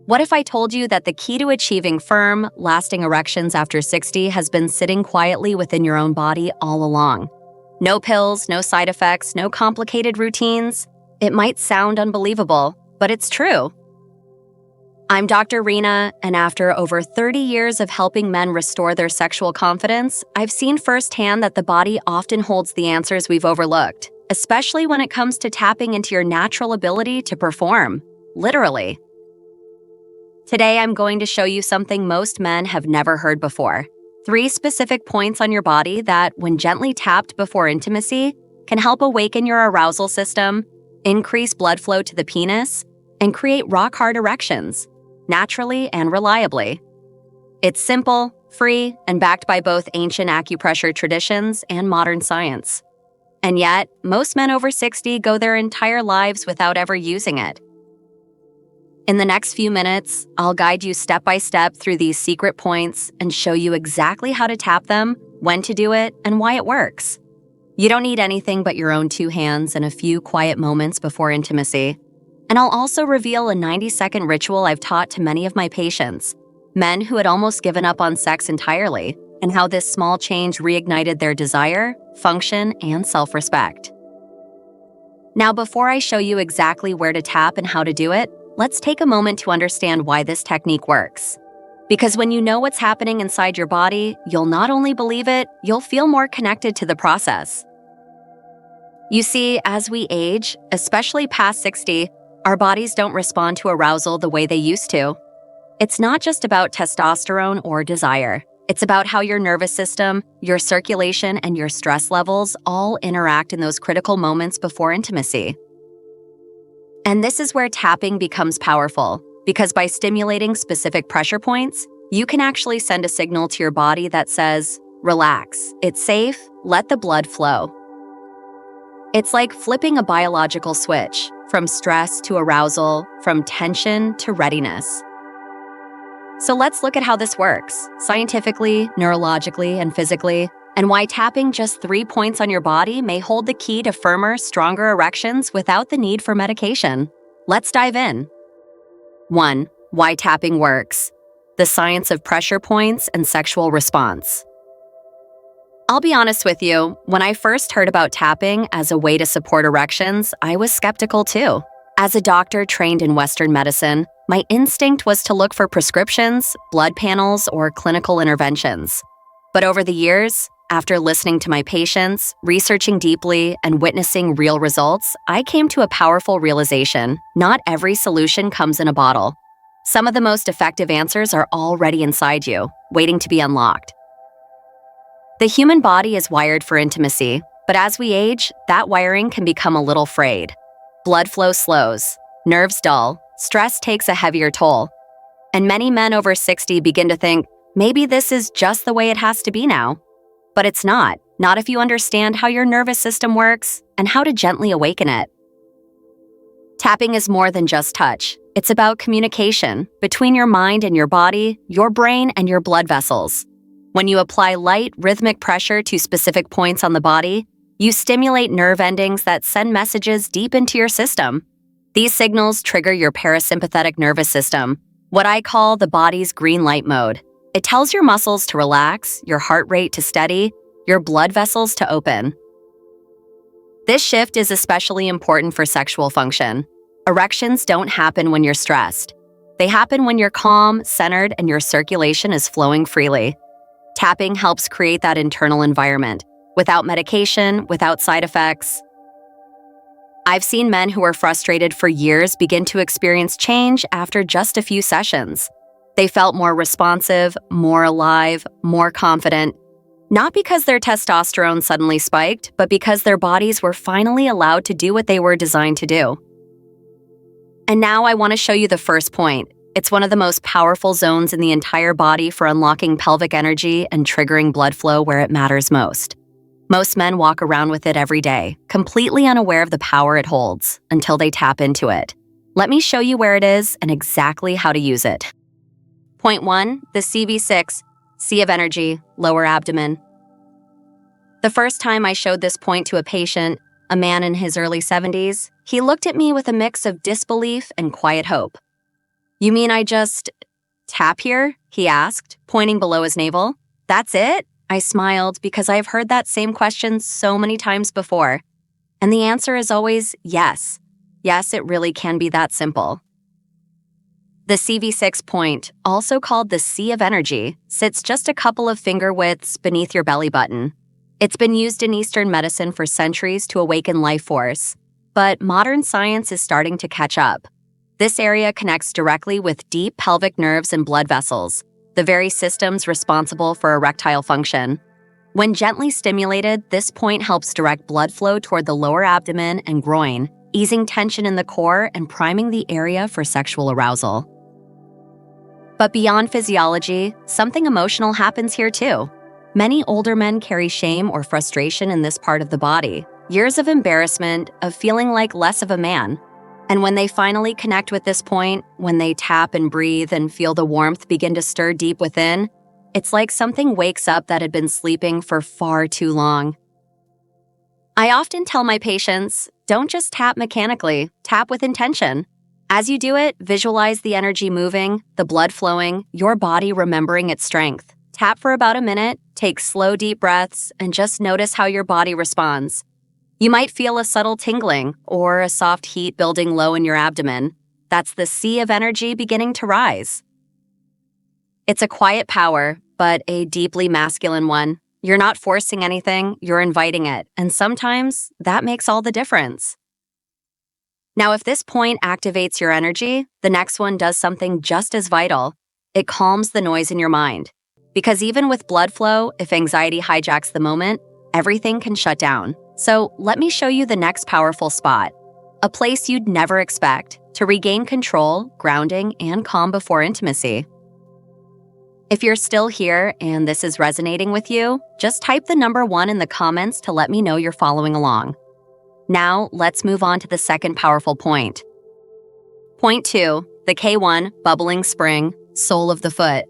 What if I told you that the key to achieving firm, lasting erections after 60 has been sitting quietly within your own body all along? No pills, no side effects, no complicated routines. It might sound unbelievable, but it's true. I'm Dr. Rena, and after over 30 years of helping men restore their sexual confidence, I've seen firsthand that the body often holds the answers we've overlooked, especially when it comes to tapping into your natural ability to perform, literally. Today, I'm going to show you something most men have never heard before. 3 specific points on your body that, when gently tapped before intimacy, can help awaken your arousal system, increase blood flow to the penis, and create rock-hard erections, naturally and reliably. It's simple, free, and backed by both ancient acupressure traditions and modern science. And yet, most men over 60 go their entire lives without ever using it. In the next few minutes, I'll guide you step by step through these secret points and show you exactly how to tap them, when to do it, and why it works. You don't need anything but your own 2 hands and a few quiet moments before intimacy. And I'll also reveal a 90-second ritual I've taught to many of my patients, men who had almost given up on sex entirely, and how this small change reignited their desire, function, and self-respect. Now, before I show you exactly where to tap and how to do it, let's take a moment to understand why this technique works. Because when you know what's happening inside your body, you'll not only believe it, you'll feel more connected to the process. You see, as we age, especially past 60, our bodies don't respond to arousal the way they used to. It's not just about testosterone or desire. It's about how your nervous system, your circulation, and your stress levels all interact in those critical moments before intimacy. And this is where tapping becomes powerful, because by stimulating specific pressure points, you can actually send a signal to your body that says, relax, it's safe, let the blood flow. It's like flipping a biological switch, from stress to arousal, from tension to readiness. So let's look at how this works, scientifically, neurologically, and physically, and why tapping just 3 points on your body may hold the key to firmer, stronger erections without the need for medication. Let's dive in. 1. Why tapping works. The science of pressure points and sexual response. I'll be honest with you, when I first heard about tapping as a way to support erections, I was skeptical too. As a doctor trained in Western medicine, my instinct was to look for prescriptions, blood panels, or clinical interventions. But over the years, after listening to my patients, researching deeply, and witnessing real results, I came to a powerful realization: not every solution comes in a bottle. Some of the most effective answers are already inside you, waiting to be unlocked. The human body is wired for intimacy, but as we age, that wiring can become a little frayed. Blood flow slows, nerves dull, stress takes a heavier toll. And many men over 60 begin to think, maybe this is just the way it has to be now. But it's not if you understand how your nervous system works and how to gently awaken it. Tapping is more than just touch. It's about communication between your mind and your body, your brain and your blood vessels. When you apply light, rhythmic pressure to specific points on the body, you stimulate nerve endings that send messages deep into your system. These signals trigger your parasympathetic nervous system, what I call the body's green light mode. It tells your muscles to relax, your heart rate to steady, your blood vessels to open. This shift is especially important for sexual function. Erections don't happen when you're stressed. They happen when you're calm, centered, and your circulation is flowing freely. Tapping helps create that internal environment, without medication, without side effects. I've seen men who were frustrated for years begin to experience change after just a few sessions. They felt more responsive, more alive, more confident, not because their testosterone suddenly spiked, but because their bodies were finally allowed to do what they were designed to do. And now I want to show you the first point. It's one of the most powerful zones in the entire body for unlocking pelvic energy and triggering blood flow where it matters most. Most men walk around with it every day, completely unaware of the power it holds, until they tap into it. Let me show you where it is and exactly how to use it. Point 1, the CV6, Sea of Energy, lower abdomen. The first time I showed this point to a patient, a man in his early 70s, he looked at me with a mix of disbelief and quiet hope. You mean I just tap here? He asked, pointing below his navel. That's it? I smiled because I've heard that same question so many times before. And the answer is always yes. Yes, it really can be that simple. The CV6 point, also called the Sea of Energy, sits just a couple of finger widths beneath your belly button. It's been used in Eastern medicine for centuries to awaken life force, but modern science is starting to catch up. This area connects directly with deep pelvic nerves and blood vessels, the very systems responsible for erectile function. When gently stimulated, this point helps direct blood flow toward the lower abdomen and groin, easing tension in the core and priming the area for sexual arousal. But beyond physiology, something emotional happens here too. Many older men carry shame or frustration in this part of the body, years of embarrassment, of feeling like less of a man. And when they finally connect with this point, when they tap and breathe and feel the warmth begin to stir deep within, it's like something wakes up that had been sleeping for far too long. I often tell my patients, don't just tap mechanically, tap with intention. As you do it, visualize the energy moving, the blood flowing, your body remembering its strength. Tap for about a minute, take slow, deep breaths, and just notice how your body responds. You might feel a subtle tingling or a soft heat building low in your abdomen. That's the sea of energy beginning to rise. It's a quiet power, but a deeply masculine one. You're not forcing anything, you're inviting it, and sometimes that makes all the difference. Now, if this point activates your energy, the next one does something just as vital. It calms the noise in your mind. Because even with blood flow, if anxiety hijacks the moment, everything can shut down. So let me show you the next powerful spot, a place you'd never expect to regain control, grounding, and calm before intimacy. If you're still here and this is resonating with you, just type the number 1 in the comments to let me know you're following along. Now, let's move on to the second powerful point. Point 2, the K1, bubbling spring, sole of the foot.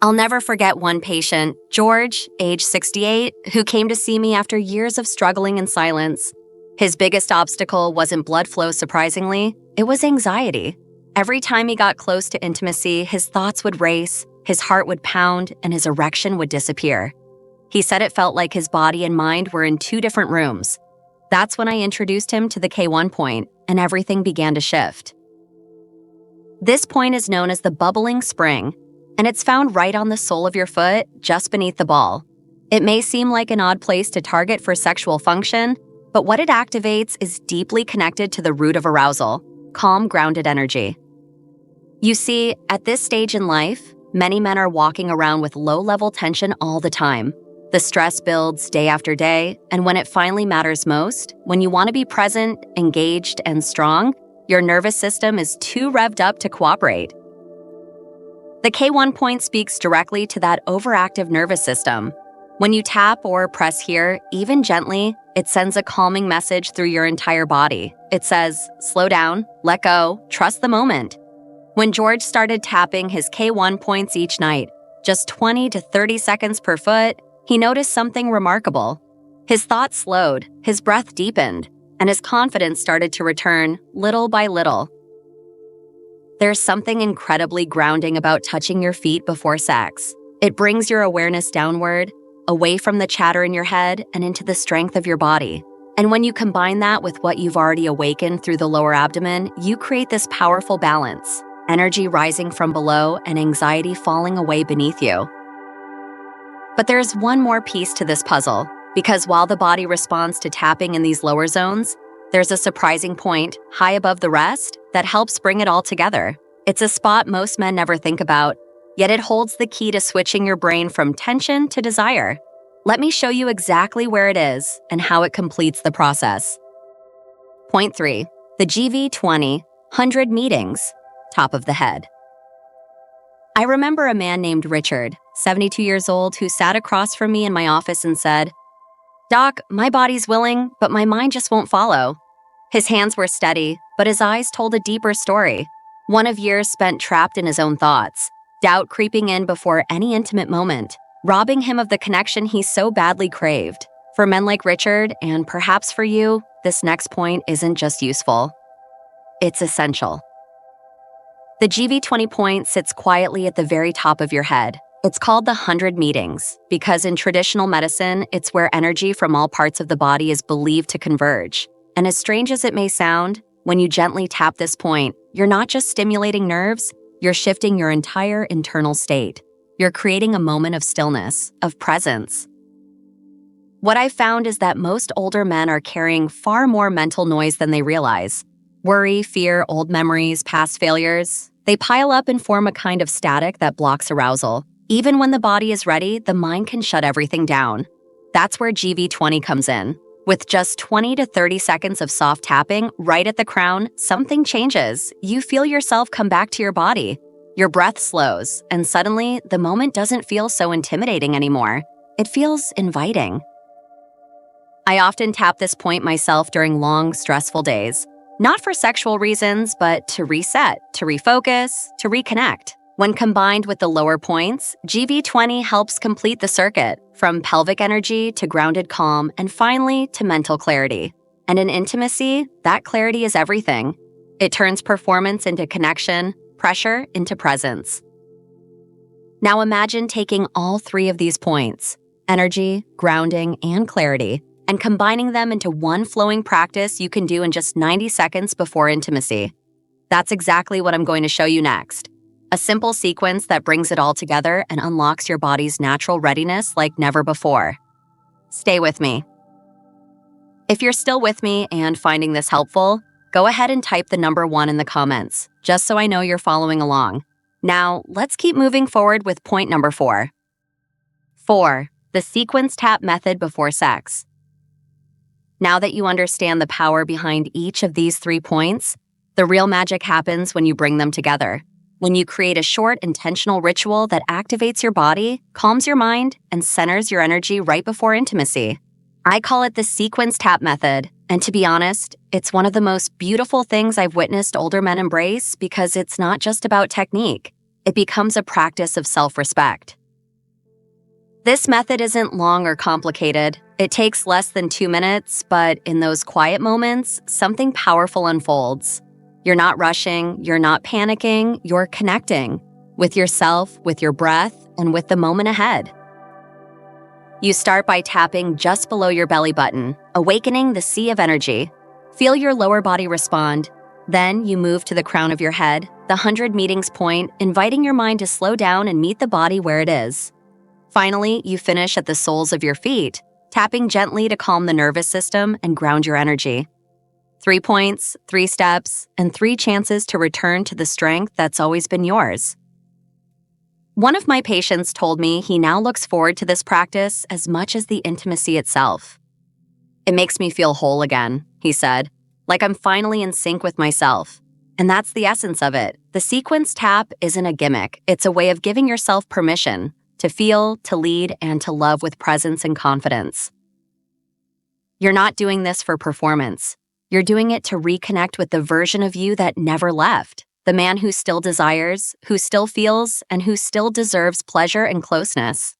I'll never forget one patient, George, age 68, who came to see me after years of struggling in silence. His biggest obstacle wasn't blood flow, surprisingly. It was anxiety. Every time he got close to intimacy, his thoughts would race, his heart would pound, and his erection would disappear. He said it felt like his body and mind were in 2 different rooms. That's when I introduced him to the K1 point, and everything began to shift. This point is known as the bubbling spring, and it's found right on the sole of your foot, just beneath the ball. It may seem like an odd place to target for sexual function, but what it activates is deeply connected to the root of arousal, calm, grounded energy. You see, at this stage in life, many men are walking around with low-level tension all the time. The stress builds day after day, and when it finally matters most, when you want to be present, engaged, and strong, your nervous system is too revved up to cooperate. The K1 point speaks directly to that overactive nervous system. When you tap or press here, even gently, it sends a calming message through your entire body. It says, slow down, let go, trust the moment. When George started tapping his K1 points each night, just 20 to 30 seconds per foot, he noticed something remarkable. His thoughts slowed, his breath deepened, and his confidence started to return little by little. There's something incredibly grounding about touching your feet before sex. It brings your awareness downward, away from the chatter in your head and into the strength of your body. And when you combine that with what you've already awakened through the lower abdomen, you create this powerful balance, energy rising from below and anxiety falling away beneath you. But there's one more piece to this puzzle, because while the body responds to tapping in these lower zones, there's a surprising point, high above the rest, that helps bring it all together. It's a spot most men never think about, yet it holds the key to switching your brain from tension to desire. Let me show you exactly where it is and how it completes the process. Point 3, the GV20, 100 meetings, top of the head. I remember a man named Richard, 72 years old, who sat across from me in my office and said, "Doc, my body's willing, but my mind just won't follow." His hands were steady, but his eyes told a deeper story, one of years spent trapped in his own thoughts, doubt creeping in before any intimate moment, robbing him of the connection he so badly craved. For men like Richard, and perhaps for you, this next point isn't just useful. It's essential. The GV20 point sits quietly at the very top of your head. It's called the 100 meetings because in traditional medicine, it's where energy from all parts of the body is believed to converge. And as strange as it may sound, when you gently tap this point, you're not just stimulating nerves, you're shifting your entire internal state. You're creating a moment of stillness, of presence. What I've found is that most older men are carrying far more mental noise than they realize. Worry, fear, old memories, past failures, they pile up and form a kind of static that blocks arousal. Even when the body is ready, the mind can shut everything down. That's where GV20 comes in. With just 20 to 30 seconds of soft tapping right at the crown, something changes. You feel yourself come back to your body. Your breath slows, and suddenly, the moment doesn't feel so intimidating anymore. It feels inviting. I often tap this point myself during long, stressful days. Not for sexual reasons, but to reset, to refocus, to reconnect. When combined with the lower points, GV20 helps complete the circuit, from pelvic energy to grounded calm, and finally to mental clarity. And in intimacy, that clarity is everything. It turns performance into connection, pressure into presence. Now imagine taking all three of these points, energy, grounding, and clarity, and combining them into one flowing practice you can do in just 90 seconds before intimacy. That's exactly what I'm going to show you next. A simple sequence that brings it all together and unlocks your body's natural readiness like never before. Stay with me. If you're still with me and finding this helpful, go ahead and type the number 1 in the comments, just so I know you're following along. Now, let's keep moving forward with point number 4. 4. The sequence tap method before sex. Now that you understand the power behind each of these 3 points, the real magic happens when you bring them together. When you create a short, intentional ritual that activates your body, calms your mind, and centers your energy right before intimacy. I call it the sequence tap method, and to be honest, it's one of the most beautiful things I've witnessed older men embrace because it's not just about technique. It becomes a practice of self-respect. This method isn't long or complicated. It takes less than 2 minutes, but in those quiet moments, something powerful unfolds. You're not rushing, you're not panicking, you're connecting with yourself, with your breath, and with the moment ahead. You start by tapping just below your belly button, awakening the sea of energy. Feel your lower body respond. Then you move to the crown of your head, the 100 meetings point, inviting your mind to slow down and meet the body where it is. Finally, you finish at the soles of your feet, tapping gently to calm the nervous system and ground your energy. 3 points, 3 steps, and 3 chances to return to the strength that's always been yours. One of my patients told me he now looks forward to this practice as much as the intimacy itself. It makes me feel whole again, he said, like I'm finally in sync with myself. And that's the essence of it. The sequence tap isn't a gimmick. It's a way of giving yourself permission to feel, to lead, and to love with presence and confidence. You're not doing this for performance. You're doing it to reconnect with the version of you that never left, the man who still desires, who still feels, and who still deserves pleasure and closeness.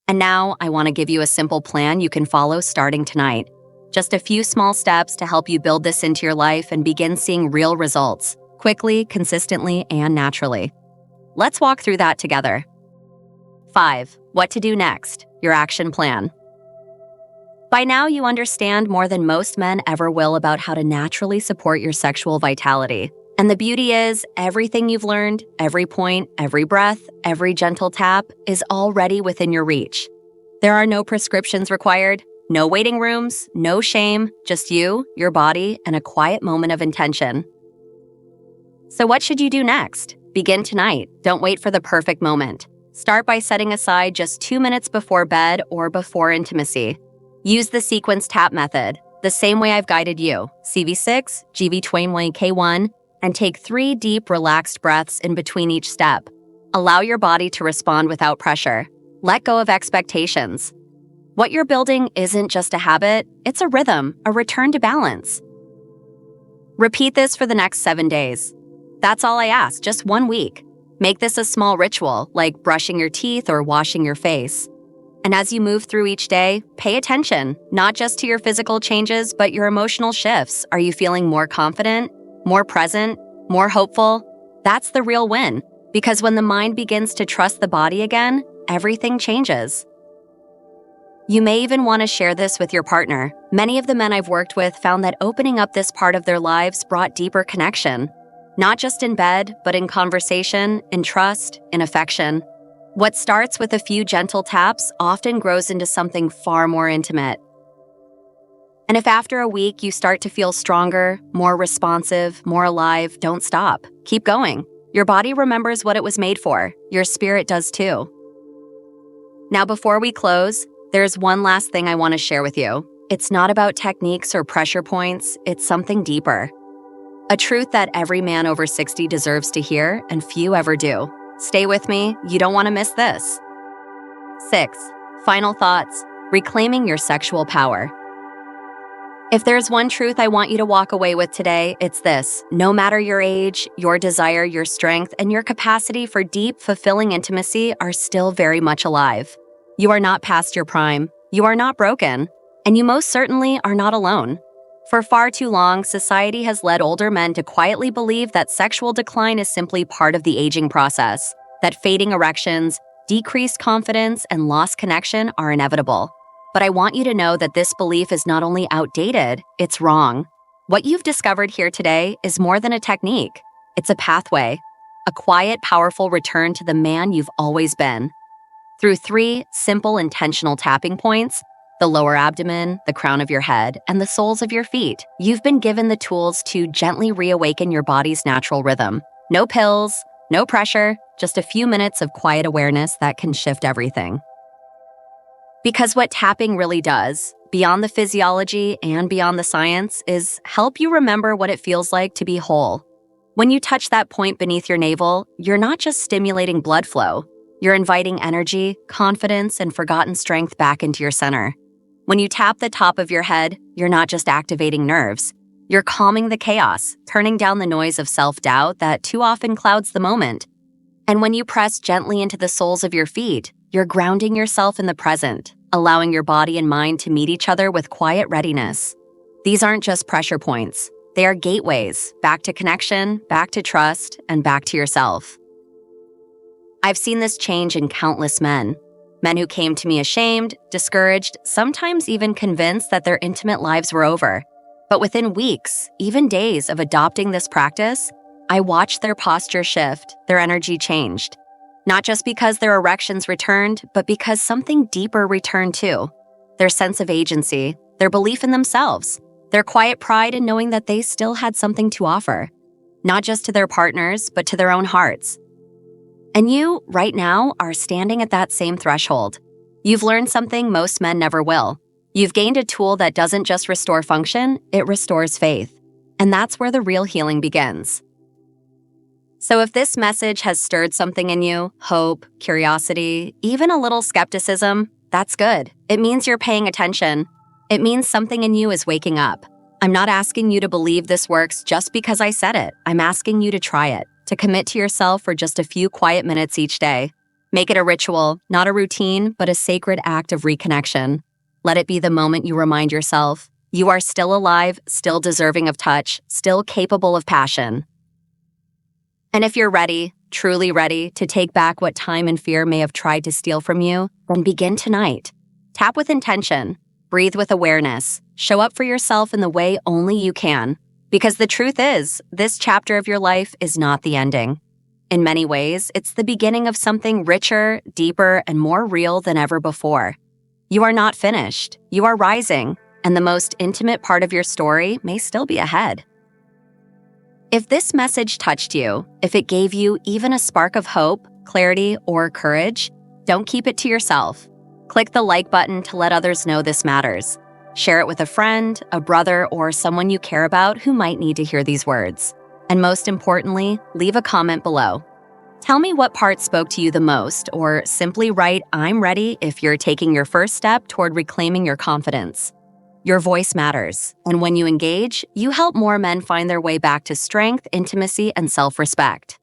And now, I want to give you a simple plan you can follow starting tonight. Just a few small steps to help you build this into your life and begin seeing real results, quickly, consistently, and naturally. Let's walk through that together. 5. What to do next. Your action plan. By now, you understand more than most men ever will about how to naturally support your sexual vitality. And the beauty is, everything you've learned, every point, every breath, every gentle tap is already within your reach. There are no prescriptions required, no waiting rooms, no shame, just you, your body, and a quiet moment of intention. So what should you do next? Begin tonight. Don't wait for the perfect moment. Start by setting aside just 2 minutes before bed or before intimacy. Use the sequence tap method, the same way I've guided you, CV6, GV20K1, and take 3 deep, relaxed breaths in between each step. Allow your body to respond without pressure. Let go of expectations. What you're building isn't just a habit, it's a rhythm, a return to balance. Repeat this for the next 7 days. That's all I ask, just 1 week. Make this a small ritual, like brushing your teeth or washing your face. And as you move through each day, pay attention, not just to your physical changes, but your emotional shifts. Are you feeling more confident, more present, more hopeful? That's the real win, because when the mind begins to trust the body again, everything changes. You may even want to share this with your partner. Many of the men I've worked with found that opening up this part of their lives brought deeper connection, not just in bed, but in conversation, in trust, in affection. What starts with a few gentle taps often grows into something far more intimate. And if after a week you start to feel stronger, more responsive, more alive, don't stop. Keep going. Your body remembers what it was made for. Your spirit does too. Now, before we close, there's one last thing I want to share with you. It's not about techniques or pressure points, it's something deeper. A truth that every man over 60 deserves to hear, and few ever do. Stay with me, you don't want to miss this. 6. Final thoughts. Reclaiming your sexual power. If there's one truth I want you to walk away with today, it's this. No matter your age, your desire, your strength, and your capacity for deep, fulfilling intimacy are still very much alive. You are not past your prime. You are not broken. And you most certainly are not alone. For far too long, society has led older men to quietly believe that sexual decline is simply part of the aging process, that fading erections, decreased confidence, and lost connection are inevitable. But I want you to know that this belief is not only outdated, it's wrong. What you've discovered here today is more than a technique. It's a pathway, a quiet, powerful return to the man you've always been. Through 3 simple, intentional tapping points, the lower abdomen, the crown of your head, and the soles of your feet, you've been given the tools to gently reawaken your body's natural rhythm. No pills, no pressure, just a few minutes of quiet awareness that can shift everything. Because what tapping really does, beyond the physiology and beyond the science, is help you remember what it feels like to be whole. When you touch that point beneath your navel, you're not just stimulating blood flow, you're inviting energy, confidence, and forgotten strength back into your center. When you tap the top of your head, you're not just activating nerves, you're calming the chaos, turning down the noise of self-doubt that too often clouds the moment. And when you press gently into the soles of your feet, you're grounding yourself in the present, allowing your body and mind to meet each other with quiet readiness. These aren't just pressure points. They are gateways back to connection, back to trust, and back to yourself. I've seen this change in countless men. Men who came to me ashamed, discouraged, sometimes even convinced that their intimate lives were over. But within weeks, even days of adopting this practice, I watched their posture shift, their energy changed. Not just because their erections returned, but because something deeper returned too. Their sense of agency, their belief in themselves, their quiet pride in knowing that they still had something to offer. Not just to their partners, but to their own hearts. And you, right now, are standing at that same threshold. You've learned something most men never will. You've gained a tool that doesn't just restore function, it restores faith. And that's where the real healing begins. So if this message has stirred something in you, hope, curiosity, even a little skepticism, that's good. It means you're paying attention. It means something in you is waking up. I'm not asking you to believe this works just because I said it. I'm asking you to try it, to commit to yourself for just a few quiet minutes each day. Make it a ritual, not a routine, but a sacred act of reconnection. Let it be the moment you remind yourself, you are still alive, still deserving of touch, still capable of passion. And if you're ready, truly ready, to take back what time and fear may have tried to steal from you, then begin tonight. Tap with intention, breathe with awareness, show up for yourself in the way only you can. Because the truth is, this chapter of your life is not the ending. In many ways, it's the beginning of something richer, deeper, and more real than ever before. You are not finished, you are rising, and the most intimate part of your story may still be ahead. If this message touched you, if it gave you even a spark of hope, clarity, or courage, don't keep it to yourself. Click the like button to let others know this matters. Share it with a friend, a brother, or someone you care about who might need to hear these words. And most importantly, leave a comment below. Tell me what part spoke to you the most, or simply write "I'm ready" if you're taking your first step toward reclaiming your confidence. Your voice matters, and when you engage, you help more men find their way back to strength, intimacy, and self-respect.